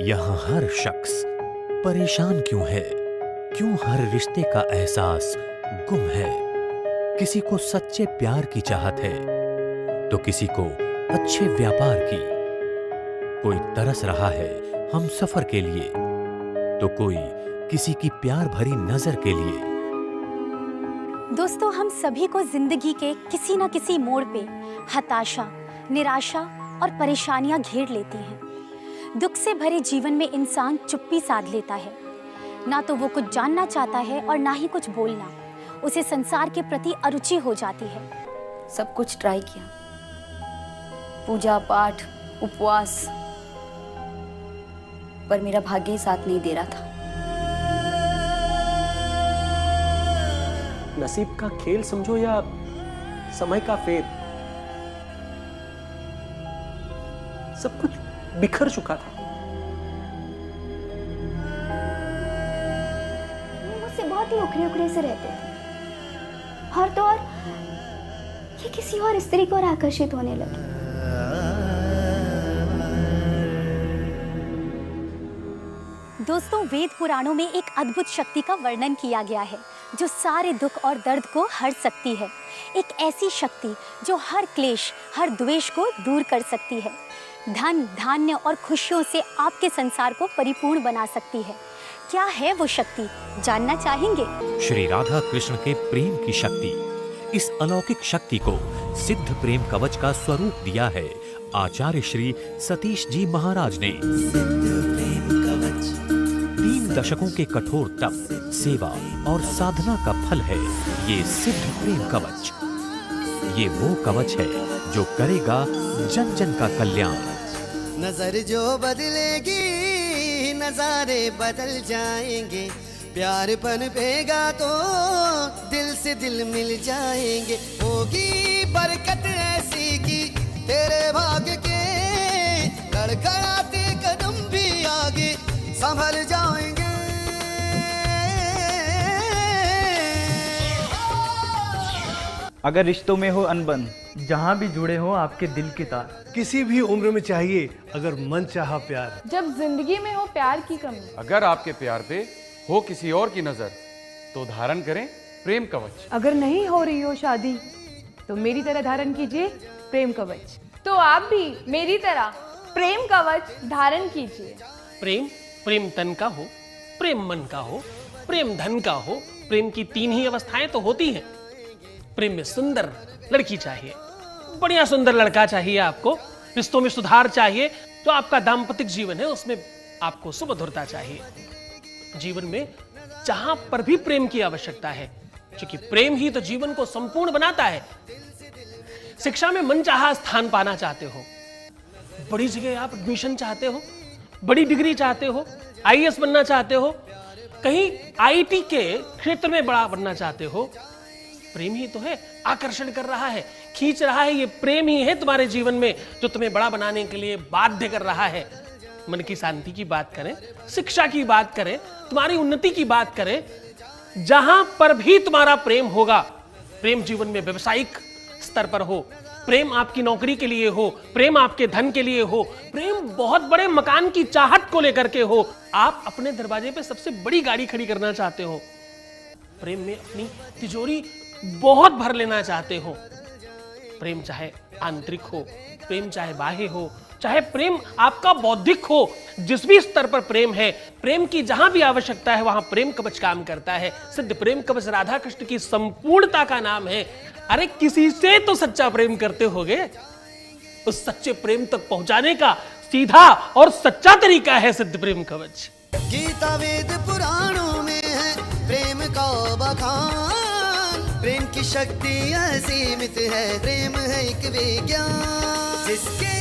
यहाँ हर शख्स परेशान क्यों है? क्यों हर रिश्ते का एहसास गुम है? किसी को सच्चे प्यार की चाहत है तो किसी को अच्छे व्यापार की। कोई तरस रहा है हम सफर के लिए तो कोई किसी की प्यार भरी नजर के लिए। दोस्तों, हम सभी को जिंदगी के किसी न किसी मोड़ पे हताशा, निराशा और परेशानियां घेर लेती हैं। दुख से भरे जीवन में इंसान चुप्पी साध लेता है। ना तो वो कुछ जानना चाहता है और ना ही कुछ बोलना। उसे संसार के प्रति अरुचि हो जाती है। सब कुछ ट्राई किया, पूजा पाठ, उपवास, पर मेरा भाग्य ही साथ नहीं दे रहा था। नसीब का खेल समझो या समय का फेर, सब कुछ बिखर चुका था। मुझसे बहुत ही उखड़े उखड़े से रहते थे और तो और ये किसी और स्त्री को आकर्षित होने लगे। दोस्तों, वेद पुराणों में एक अद्भुत शक्ति का वर्णन किया गया है जो सारे दुख और दर्द को हर सकती है। एक ऐसी शक्ति जो हर क्लेश, हर द्वेष को दूर कर सकती है। धन, धान्य और खुशियों से आपके संसार को परिपूर्ण बना सकती है। क्या है वो शक्ति, जानना चाहेंगे? श्री राधा कृष्ण के प्रेम की शक्ति। इस अलौकिक शक्ति को सिद्ध प्रेम कवच का स्वरूप दिया है आचार्य श्री सतीश जी महाराज ने। 3 दशकों के कठोर तप, सेवा और साधना का फल है ये सिद्ध प्रेम कवच। ये वो कवच है जो करेगा जन जन का कल्याण। नजर जो बदलेगी नजारे बदल जाएंगे, प्यार पनपेगा तो दिल से दिल मिल जाएंगे। होगी बरकत ऐसी की तेरे भाग्य के, लड़खड़ाते कदम भी आगे संभल जाएंगे। अगर रिश्तों में हो अनबन, जहाँ भी जुड़े हो आपके दिल के तार, किसी भी उम्र में चाहिए अगर मन चाहा प्यार, जब जिंदगी में हो प्यार की कमी, अगर आपके प्यार पे हो किसी और की नजर तो धारण करें प्रेम कवच। अगर नहीं हो रही हो शादी तो मेरी तरह धारण कीजिए प्रेम कवच। तो आप भी मेरी तरह प्रेम कवच धारण कीजिए। प्रेम तन का हो, प्रेम मन का हो, प्रेम धन का हो। प्रेम की 3 ही अवस्थाएं तो होती हैं। प्रेम में सुंदर लड़की चाहिए, बढ़िया सुंदर लड़का चाहिए आपको। रिश्तों में सुधार चाहिए। जो आपका दाम्पतिक जीवन है उसमें आपको सुमधुरता चाहिए। जीवन में जहां पर भी प्रेम की आवश्यकता है, क्योंकि प्रेम ही तो जीवन को संपूर्ण बनाता है। शिक्षा में मनचाहा स्थान पाना चाहते हो, बड़ी जगह आप एडमिशन चाहते हो, बड़ी डिग्री चाहते हो, आईएएस बनना चाहते हो, कहीं आईटी के क्षेत्र में बड़ा बनना चाहते हो, प्रेम ही तो है, आकर्षण कर रहा है, खींच रहा है। ये प्रेम ही है तुम्हारे जीवन में जो तुम्हें बड़ा बनाने के लिए बाध्य कर रहा है। मन की शांति की बात करें, शिक्षा की बात करें, तुम्हारी उन्नति की बात करें, जहां पर भी तुम्हारा प्रेम होगा, प्रेम जीवन में व्यवसायिक स्तर पर हो, प्रेम आपकी नौकरी के लिए हो, प्रेम आपके धन के लिए हो, प्रेम बहुत बड़े मकान की चाहत को लेकर के हो, आप अपने दरवाजे पे सबसे बड़ी गाड़ी खड़ी करना चाहते हो, प्रेम में अपनी तिजोरी बहुत भर लेना चाहते हो। प्रेम चाहे आंतरिक हो, प्रेम चाहे बाह्य हो, चाहे प्रेम आपका बौद्धिक हो, जिस भी स्तर पर प्रेम है, प्रेम की जहां भी आवश्यकता है वहां प्रेम कवच काम करता है। सिद्ध प्रेम कवच राधा कृष्ण की संपूर्णता का नाम है। अरे किसी से तो सच्चा प्रेम करते होगे, उस सच्चे प्रेम तक पहुंचाने का सीधा और सच्चा तरीका है सिद्ध प्रेम कवच। गीता वेद पुराणों में है प्रेम का बखान। प्रेम की शक्ति असीमित है, प्रेम है एक विज्ञान। जिसके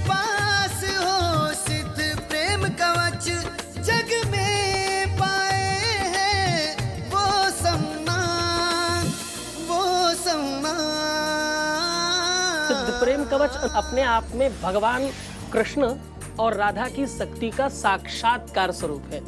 पास हो सिद्ध प्रेम कवच, जग में पाए हैं वो सम्मान, वो सम्मान। सिद्ध प्रेम कवच अपने आप में भगवान कृष्ण और राधा की शक्ति का साक्षात्कार स्वरूप है।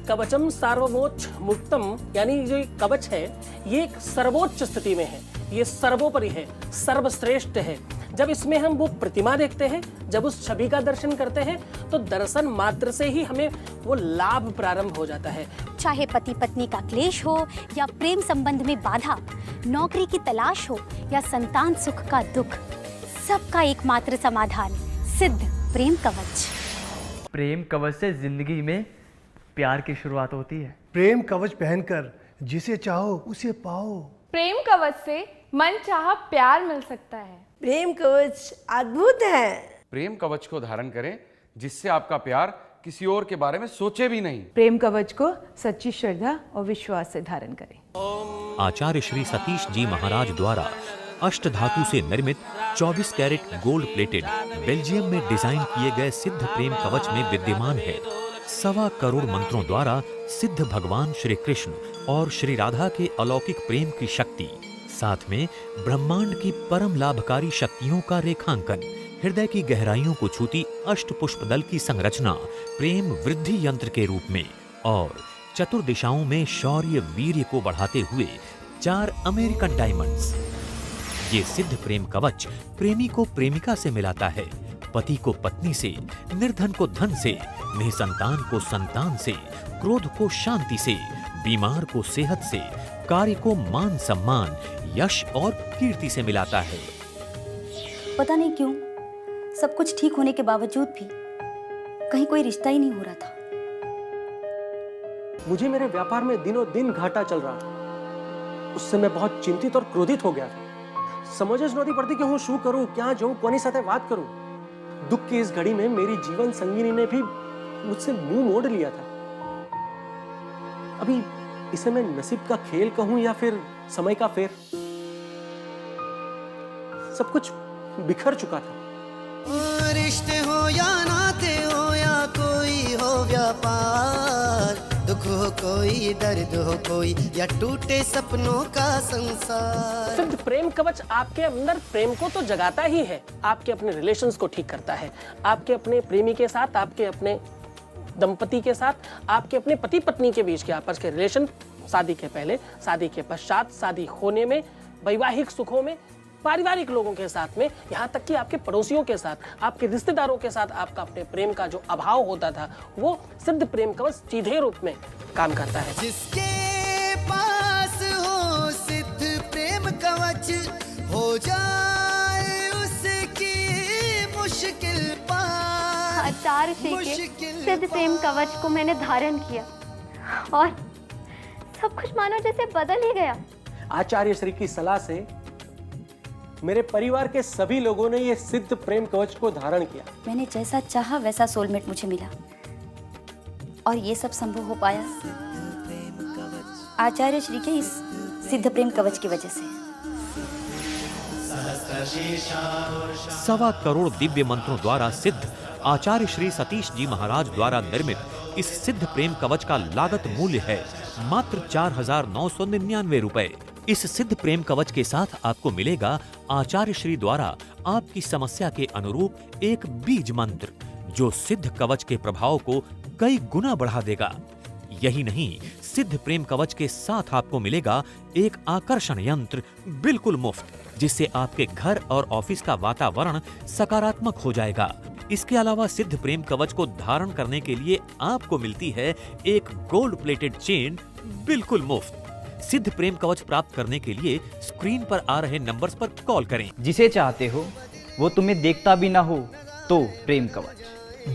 कवचम सर्वमोच्च मुक्तम, यानी जो कवच है ये एक सर्वोच्च स्थिति में है, ये सर्वोपरि है, सर्वश्रेष्ठ है। जब इसमें हम वो प्रतिमा देखते हैं, जब उस छवि का दर्शन करते हैं, तो दर्शन मात्र से ही हमें वो लाभ प्रारंभ हो जाता है। चाहे पति पत्नी का क्लेश हो या प्रेम संबंध में बाधा, नौकरी की तलाश हो या संतान सुख का दुख, सबका एकमात्र समाधान सिद्ध प्रेम कवच। प्रेम कवच से जिंदगी में प्यार की शुरुआत होती है। प्रेम कवच पहनकर जिसे चाहो उसे पाओ। प्रेम कवच से मन चाहा प्यार मिल सकता है। प्रेम कवच अद्भुत है। प्रेम कवच को धारण करें जिससे आपका प्यार किसी और के बारे में सोचे भी नहीं। प्रेम कवच को सच्ची श्रद्धा और विश्वास से धारण करें। आचार्य श्री सतीश जी महाराज द्वारा अष्ट धातु से निर्मित 24 कैरेट गोल्ड प्लेटेड बेल्जियम में डिजाइन किए गए सिद्ध प्रेम कवच में विद्यमान है 1.25 करोड़ मंत्रों द्वारा सिद्ध भगवान श्री कृष्ण और श्री राधा के अलौकिक प्रेम की शक्ति, साथ में ब्रह्मांड की परम लाभकारी शक्तियों का रेखांकन, हृदय की गहराइयों को छूती अष्ट पुष्प दल की संरचना प्रेम वृद्धि यंत्र के रूप में, और चतुर्दिशाओं में शौर्य वीर्य को बढ़ाते हुए 4 अमेरिकन डायमंड्स। ये सिद्ध प्रेम कवच प्रेमी को प्रेमिका से मिलाता है, पति को पत्नी से, निर्धन को धन से, निसंतान को संतान से, क्रोध को शांति से, बीमार को सेहत से, कार्य को मान सम्मान, यश और कीर्ति से मिलाता है। पता नहीं क्यों सब कुछ ठीक होने के बावजूद भी कहीं कोई रिश्ता ही नहीं हो रहा था। मुझे मेरे व्यापार में दिनों दिन घाटा चल रहा था। उससे मैं बहुत चिंतित और क्रोधित हो गया था। समझ જ नहोती पड़ती कि હું શું કરું, ક્યાં જાઉં, કોની સાથે વાત કરું। दुख की इस घड़ी में मेरी जीवन संगिनी ने भी मुझसे मुंह मोड़ लिया था। अभी इसे मैं नसीब का खेल कहूं या फिर समय का फेर, सब कुछ बिखर चुका था। रिश्ते हो या नाते हो या कोई हो व्यापार, दुख हो कोई, दर्द हो कोई, या टूटे सपनों का संसार। सिद्ध प्रेम कवच आपके अंदर प्रेम को तो जगाता ही है, आपके अपने रिलेशंस को ठीक करता है, आपके अपने प्रेमी के साथ, आपके अपने दंपति के साथ, आपके अपने पति पत्नी के बीच के आपस के रिलेशन, शादी के पहले, शादी के पश्चात, शादी होने में, वैवाहिक सुखों में, पारिवारिक लोगों के साथ में, यहाँ तक कि आपके पड़ोसियों के साथ, आपके रिश्तेदारों के साथ आपका अपने प्रेम का जो अभाव होता था, वो सिद्ध प्रेम कवच सीधे रूप में काम करता है। जिसके पास हो सिद्ध प्रेम कवच, हो जाए उसकी मुश्किल पार। आचार्य श्री के सिद्ध प्रेम कवच को मैंने धारण किया और सब कुछ मानो जैसे बदल ही गया। आचार्य श्री की सलाह से मेरे परिवार के सभी लोगों ने ये सिद्ध प्रेम कवच को धारण किया। मैंने जैसा चाहा वैसा सोलमेट मुझे मिला, और ये सब संभव हो पाया आचार्य श्री के इस सिद्ध प्रेम कवच की वजह से। 1.25 करोड़ दिव्य मंत्रों द्वारा सिद्ध आचार्य श्री सतीश जी महाराज द्वारा निर्मित इस सिद्ध प्रेम कवच का लागत मूल्य है मात्र 4,999 रुपए। इस सिद्ध प्रेम कवच के साथ आपको मिलेगा आचार्य श्री द्वारा आपकी समस्या के अनुरूप एक बीज मंत्र, जो सिद्ध कवच के प्रभाव को कई गुना बढ़ा देगा। यही नहीं, सिद्ध प्रेम कवच के साथ आपको मिलेगा एक आकर्षण यंत्र बिल्कुल मुफ्त, जिससे आपके घर और ऑफिस का वातावरण सकारात्मक हो जाएगा। इसके अलावा सिद्ध प्रेम कवच को धारण करने के लिए आपको मिलती है एक गोल्ड प्लेटेड चेन बिल्कुल मुफ्त। सिद्ध प्रेम कवच प्राप्त करने के लिए स्क्रीन पर आ रहे नंबर्स पर कॉल करें। जिसे चाहते हो वो तुम्हें देखता भी ना हो तो प्रेम कवच।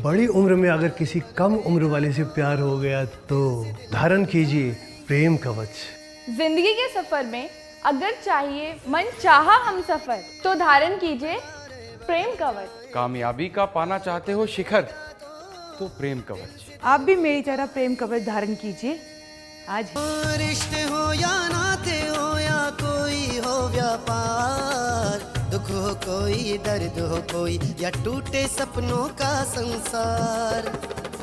बड़ी उम्र में अगर किसी कम उम्र वाले से प्यार हो गया तो धारण कीजिए प्रेम कवच। जिंदगी के सफर में अगर चाहिए मन चाहा हम सफर, तो धारण कीजिए प्रेम कवच। कामयाबी का पाना चाहते हो शिखर, तो प्रेम कवच। आप भी मेरी तरह प्रेम कवच धारण कीजिए आज। रिश्ते हो या नाते हो या कोई हो व्यापार, दुख हो कोई, दर्द हो कोई, या टूटे सपनों का संसार।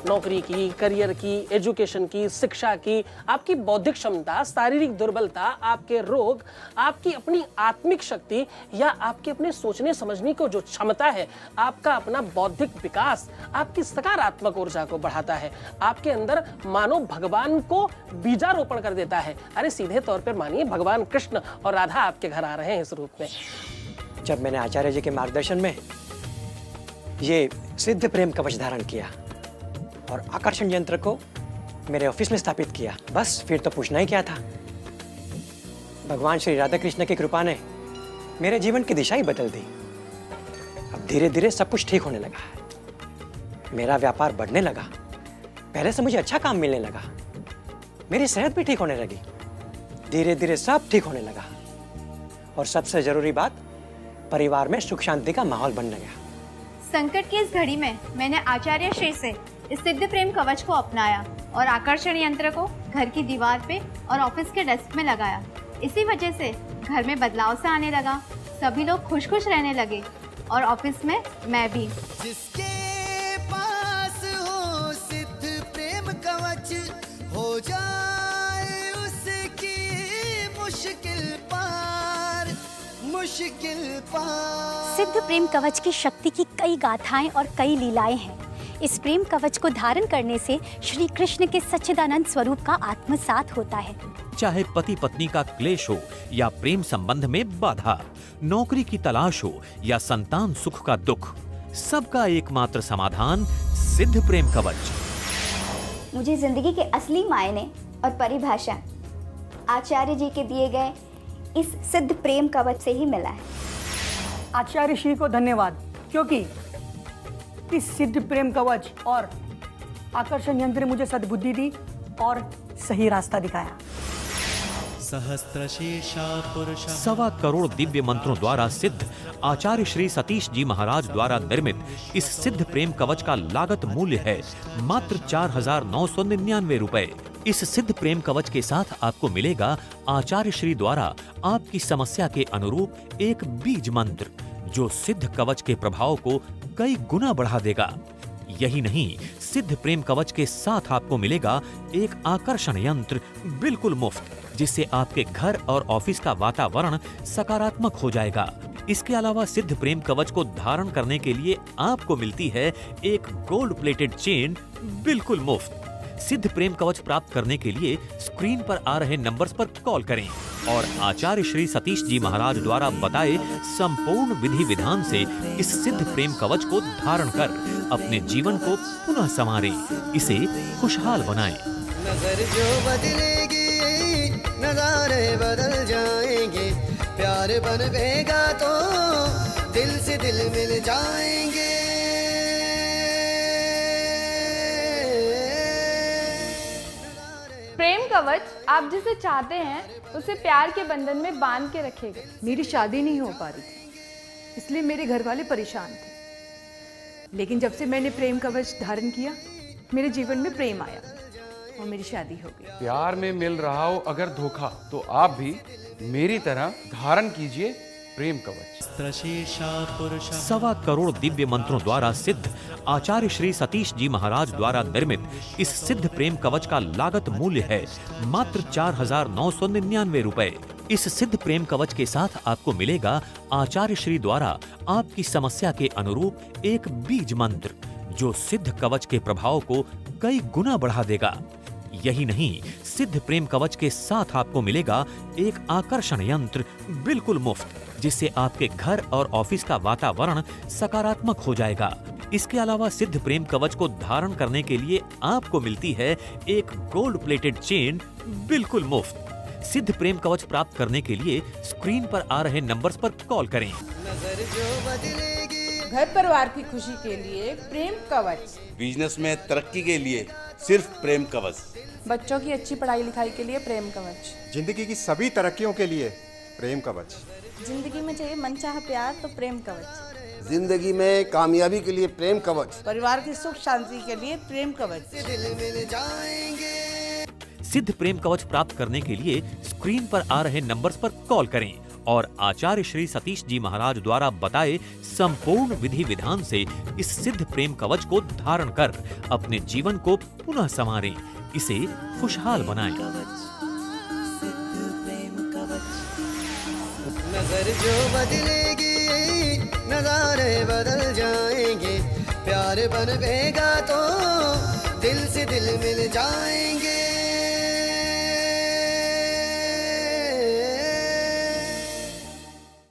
नौकरी की, करियर की, एजुकेशन की, शिक्षा की, आपकी बौद्धिक क्षमता, शारीरिक दुर्बलता, आपके रोग, आपकी अपनी आत्मिक शक्ति या आपके अपने सोचने समझने को जो क्षमता है, आपका अपना बौद्धिक विकास, आपकी सकारात्मक ऊर्जा को बढ़ाता है, आपके अंदर मानो भगवान को बीजारोपण कर देता है। अरे सीधे तौर पर मानिए भगवान कृष्ण और राधा आपके घर आ रहे हैं इस रूप में। जब मैंने आचार्य जी के मार्गदर्शन में ये सिद्ध प्रेम कवच धारण किया और आकर्षण यंत्र को मेरे ऑफिस में स्थापित किया, बस फिर तो पूछना ही क्या था। भगवान श्री राधा कृष्ण की कृपा ने मेरे जीवन की दिशा ही बदल दी। अब धीरे धीरे सब कुछ ठीक होने लगा है। मेरा व्यापार बढ़ने लगा, पहले से मुझे अच्छा काम मिलने लगा, मेरी सेहत भी ठीक होने लगी, धीरे धीरे सब ठीक होने लगा और सबसे जरूरी बात, परिवार में सुख शांति का माहौल बनने गया। संकट की इस घड़ी में मैंने आचार्य श्री से इस सिद्ध प्रेम कवच को अपनाया और आकर्षण यंत्र को घर की दीवार पे और ऑफिस के डेस्क में लगाया। इसी वजह से घर में बदलाव सा आने लगा, सभी लोग खुश खुश रहने लगे और ऑफिस में मैं भी। जिसके पास हो सिद्ध प्रेम कवच, हो जाए उसकी मुश्किल पार, मुश्किल पार। सिद्ध प्रेम कवच की शक्ति की कई गाथाएं और कई लीलाएं हैं। इस प्रेम कवच को धारण करने से श्री कृष्ण के सच्चिदानंद स्वरूप का आत्मसात होता है। चाहे पति पत्नी का क्लेश हो या प्रेम संबंध में बाधा, नौकरी की तलाश हो या संतान सुख का दुख, सबका एकमात्र समाधान सिद्ध प्रेम कवच। मुझे जिंदगी के असली मायने और परिभाषा आचार्य जी के दिए गए इस सिद्ध प्रेम कवच से ही मिला है। आचार्य श्री को धन्यवाद, क्योंकि इस सिद्ध प्रेम कवच और आकर्षण यंत्र ने मुझे सद्बुद्धि दी और सही रास्ता दिखाया। 1.25 करोड़ दिव्य मंत्रों द्वारा सिद्ध आचार्य श्री सतीश जी महाराज द्वारा निर्मित इस सिद्ध प्रेम कवच का लागत मूल्य है मात्र 4,999 रुपए। इस सिद्ध प्रेम कवच के साथ आपको मिलेगा आचार्य श्री द्वारा आपकी समस्या के अनुरूप एक बीज मंत्र, जो सिद्ध कवच के प्रभाव को कई गुना बढ़ा देगा। यही नहीं, सिद्ध प्रेम कवच के साथ आपको मिलेगा एक आकर्षण यंत्र बिल्कुल मुफ्त, जिससे आपके घर और ऑफिस का वातावरण सकारात्मक हो जाएगा। इसके अलावा सिद्ध प्रेम कवच को धारण करने के लिए आपको मिलती है एक गोल्ड प्लेटेड चेन बिल्कुल मुफ्त। सिद्ध प्रेम कवच प्राप्त करने के लिए स्क्रीन पर आ रहे नंबर्स पर कॉल करें और आचार्य श्री सतीश जी महाराज द्वारा बताए संपूर्ण विधि विधान से इस सिद्ध प्रेम कवच को धारण कर अपने जीवन को पुनः संवारें, इसे खुशहाल बनाएं। नजर जो बदलेगी नजारे बदल जाएंगे, प्यार बनेगा तो दिल से दिल मिल जाएंगे। प्रेम कवच आप जिसे चाहते हैं उसे प्यार के बंधन में बांध के रखेगा। मेरी शादी नहीं हो पा रही थी, इसलिए मेरे घर वाले परेशान थे, लेकिन जब से मैंने प्रेम कवच धारण किया, मेरे जीवन में प्रेम आया और मेरी शादी हो गई। प्यार में मिल रहा हो अगर धोखा, तो आप भी मेरी तरह धारण कीजिए प्रेम कवच। 1.25 करोड़ दिव्य मंत्रों द्वारा सिद्ध आचार्य श्री सतीश जी महाराज द्वारा निर्मित इस सिद्ध प्रेम कवच का लागत मूल्य है मात्र 4,999 रुपए। इस सिद्ध प्रेम कवच के साथ आपको मिलेगा आचार्य श्री द्वारा आपकी समस्या के अनुरूप एक बीज मंत्र, जो सिद्ध कवच के प्रभाव को कई गुना बढ़ा देगा। यही नहीं, सिद्ध प्रेम कवच के साथ आपको मिलेगा एक आकर्षण यंत्र बिल्कुल मुफ्त, जिससे आपके घर और ऑफिस का वातावरण सकारात्मक हो जाएगा। इसके अलावा सिद्ध प्रेम कवच को धारण करने के लिए आपको मिलती है एक गोल्ड प्लेटेड चेन बिल्कुल मुफ्त। सिद्ध प्रेम कवच प्राप्त करने के लिए स्क्रीन पर आ रहे नंबर्स पर कॉल करें। नजर जो बदलेगी, घर परिवार की खुशी के लिए प्रेम कवच, बिजनेस में तरक्की के लिए सिर्फ प्रेम कवच, बच्चों की अच्छी पढ़ाई लिखाई के लिए प्रेम कवच, जिंदगी की सभी तरक्कियों के लिए प्रेम कवच, जिंदगी में चाहिए मनचाहा प्यार तो प्रेम कवच, जिंदगी में कामयाबी के लिए प्रेम कवच, परिवार की सुख शांति के लिए प्रेम कवच। दिल मिल जाएंगे। सिद्ध प्रेम कवच प्राप्त करने के लिए स्क्रीन पर आ रहे नंबर्स पर कॉल करें और आचार्य श्री सतीश जी महाराज द्वारा बताए संपूर्ण विधि विधान से इस सिद्ध प्रेम कवच को धारण कर अपने जीवन को पुनः संवारें, इसे खुशहाल बनाएं। नजर जो बदलेगी नजारे बदल जाएंगे, प्यार बनेगा तो दिल से दिल मिल जाएंगे।